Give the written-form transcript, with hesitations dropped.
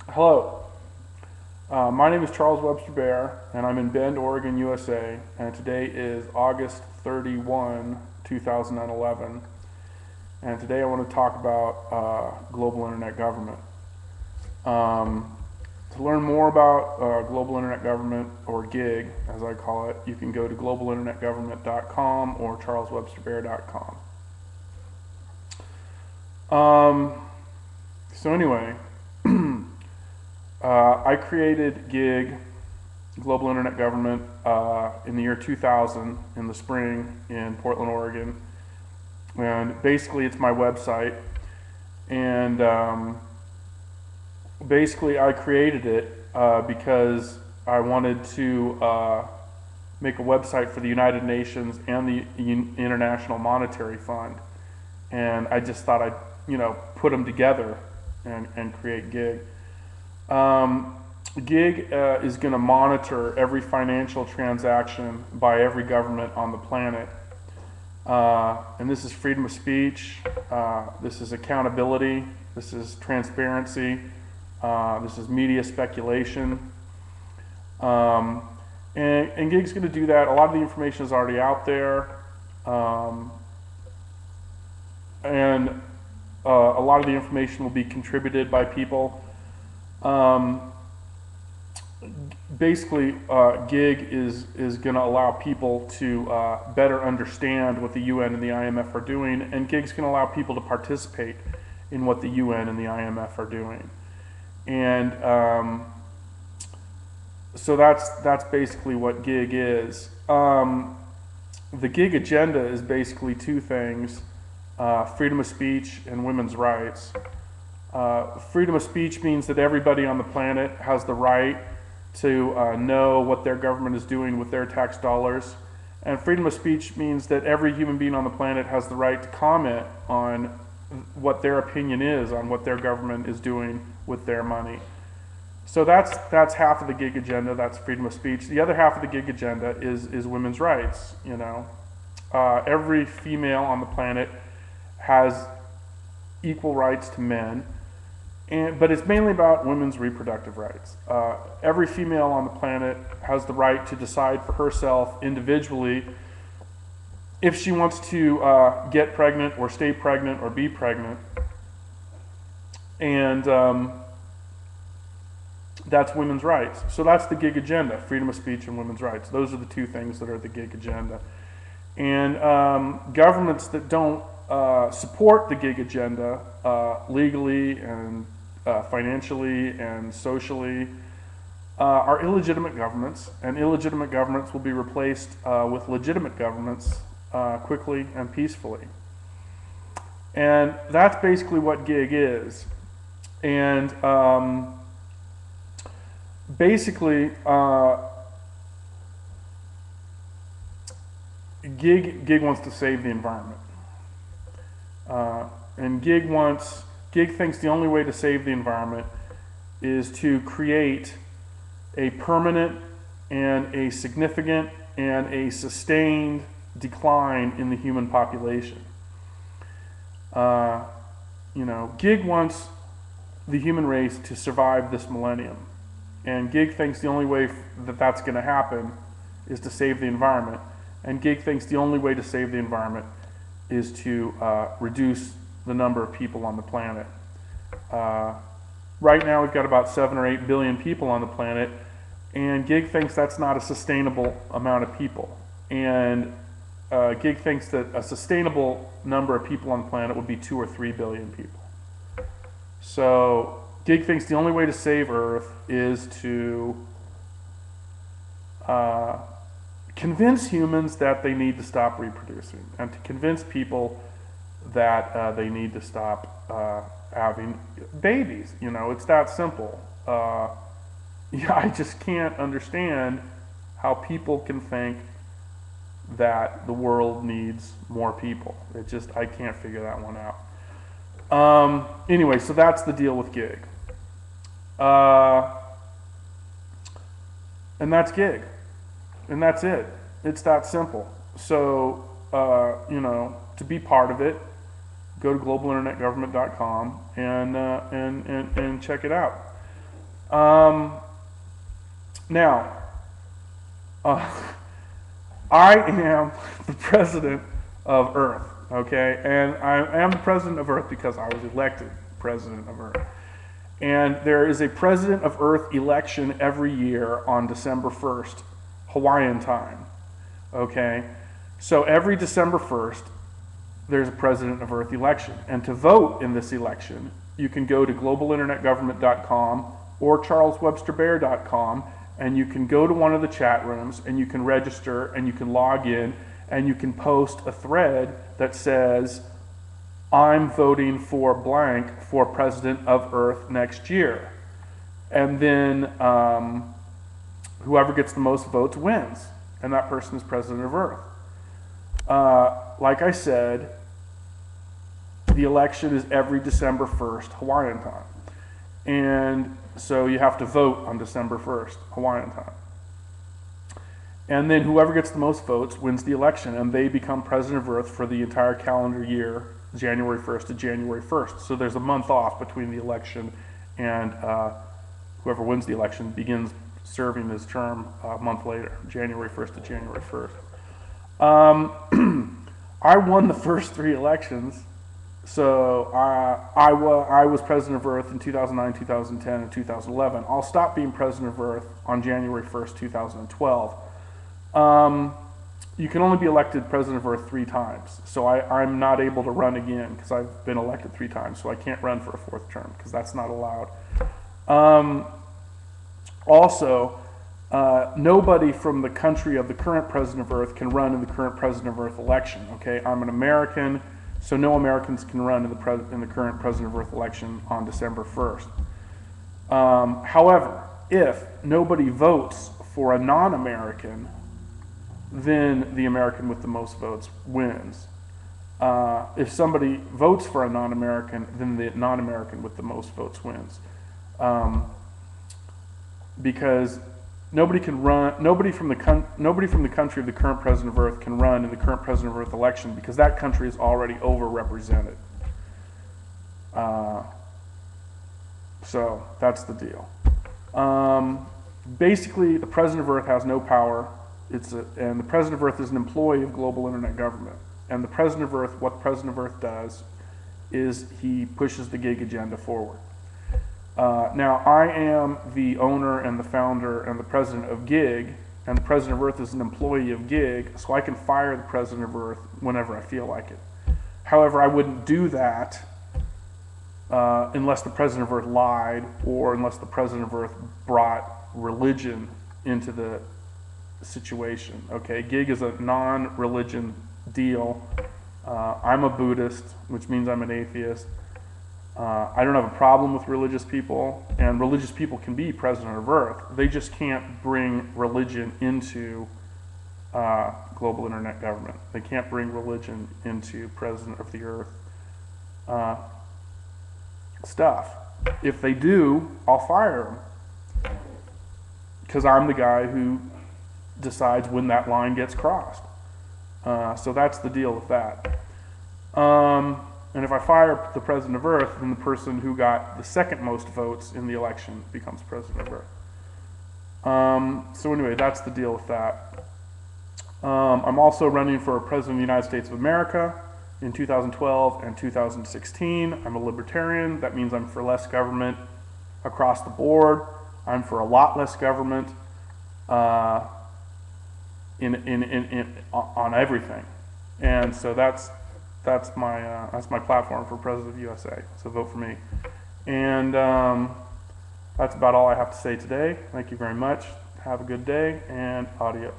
Hello, my name is Charles Webster Baer, and I'm in Bend, Oregon, USA, and today is August 31, 2011, and today I want to talk about global internet government. To learn more about global internet government, or GIG as I call it, you can go to globalinternetgovernment.com or charleswebsterbaer.com. So anyway, I created GIG, Global Internet Government, in the year 2000 in the spring in Portland, Oregon. And basically it's my website. And basically I created it because I wanted to make a website for the United Nations and the International Monetary Fund. And I just thought I'd, put them together and create GIG. GIG is going to monitor every financial transaction by every government on the planet. And this is freedom of speech, this is accountability, this is transparency, this is media speculation. And GIG's going to do that. A lot of the information is already out there. And a lot of the information will be contributed by people. Basically, GIG is going to allow people to better understand what the UN and the IMF are doing, and GIG's going to allow people to participate in what the UN and the IMF are doing. And so that's basically what GIG is. The GIG agenda is basically two things: freedom of speech and women's rights. Freedom of speech means that everybody on the planet has the right to know what their government is doing with their tax dollars. And freedom of speech means that every human being on the planet has the right to comment on what their opinion is on what their government is doing with their money. So that's half of the GIG agenda. That's freedom of speech. The other half of the GIG agenda is women's rights. Every female on the planet has equal rights to men, but it's mainly about women's reproductive rights. Every female on the planet has the right to decide for herself individually if she wants to get pregnant or stay pregnant or be pregnant. And that's women's rights. So that's the GIG agenda: freedom of speech and women's rights. Those are the two things that are the GIG agenda. And governments that don't support the GIG agenda legally and financially and socially are illegitimate governments, and illegitimate governments will be replaced with legitimate governments quickly and peacefully. And that's basically what GIG is. And basically GIG wants to save the environment. And GIG thinks the only way to save the environment is to create a permanent and a significant and a sustained decline in the human population. GIG wants the human race to survive this millennium. And GIG thinks the only way that that's going to happen is to save the environment. And GIG thinks the only way to save the environment is to reduce the number of people on the planet. Right now we've got about 7 or 8 billion people on the planet, and GIG thinks that's not a sustainable amount of people. And GIG thinks that a sustainable number of people on the planet would be 2 or 3 billion people. So GIG thinks the only way to save Earth is to convince humans that they need to stop reproducing, and to convince people that they need to stop having babies. It's that simple. I just can't understand how people can think that the world needs more people. I can't figure that one out. Anyway, so that's the deal with GIG. And that's GIG. And that's it. It's that simple. So, to be part of it, go to globalinternetgovernment.com and check it out. Now, I am the president of Earth, okay? And I am the president of Earth because I was elected president of Earth. And there is a president of Earth election every year on December 1st, Hawaiian time, okay? So every December 1st, there's a president of Earth election. And to vote in this election, you can go to globalinternetgovernment.com or charleswebsterbaer.com, and you can go to one of the chat rooms and you can register and you can log in and you can post a thread that says, I'm voting for blank for president of Earth next year. And then whoever gets the most votes wins, and that person is president of Earth. Like I said, the election is every December 1st, Hawaiian time. And so you have to vote on December 1st, Hawaiian time. And then whoever gets the most votes wins the election, and they become president of Earth for the entire calendar year, January 1st to January 1st. So there's a month off between the election and whoever wins the election begins serving his term a month later, January 1st to January 1st. I won the first 3 elections. So I was president of Earth in 2009, 2010, and 2011. I'll stop being president of Earth on January 1st, 2012. You can only be elected president of Earth 3 times. So I'm not able to run again because I've been elected 3 times. So I can't run for a 4th term because that's not allowed. Also, nobody from the country of the current president of Earth can run in the current president of Earth election. Okay, I'm an American. So no Americans can run in the current president of Earth election on December 1st. However, if nobody votes for a non-American, then the American with the most votes wins. If somebody votes for a non-American, then the non-American with the most votes wins. Because nobody can run. Nobody from the country of the current president of Earth can run in the current president of Earth election because that country is already overrepresented. So that's the deal. Basically, the president of Earth has no power. And the president of Earth is an employee of global internet government. And the president of Earth, what the president of Earth does, is he pushes the gig agenda forward. Now, I am the owner and the founder and the president of GIG, and the president of Earth is an employee of GIG, so I can fire the president of Earth whenever I feel like it. However, I wouldn't do that unless the president of Earth lied or unless the president of Earth brought religion into the situation. Okay, GIG is a non-religion deal. I'm a Buddhist, which means I'm an atheist. I don't have a problem with religious people, and religious people can be president of Earth. They just can't bring religion into global internet government. They can't bring religion into president of the Earth stuff. If they do, I'll fire them because I'm the guy who decides when that line gets crossed. So that's the deal with that. And if I fire the president of Earth, then the person who got the second most votes in the election becomes president of Earth. So anyway, that's the deal with that. I'm also running for president of the United States of America in 2012 and 2016. I'm a libertarian. That means I'm for less government across the board. I'm for a lot less government on everything. And so that's my platform for president of USA. So vote for me. And that's about all I have to say today. Thank you very much. Have a good day, and adios.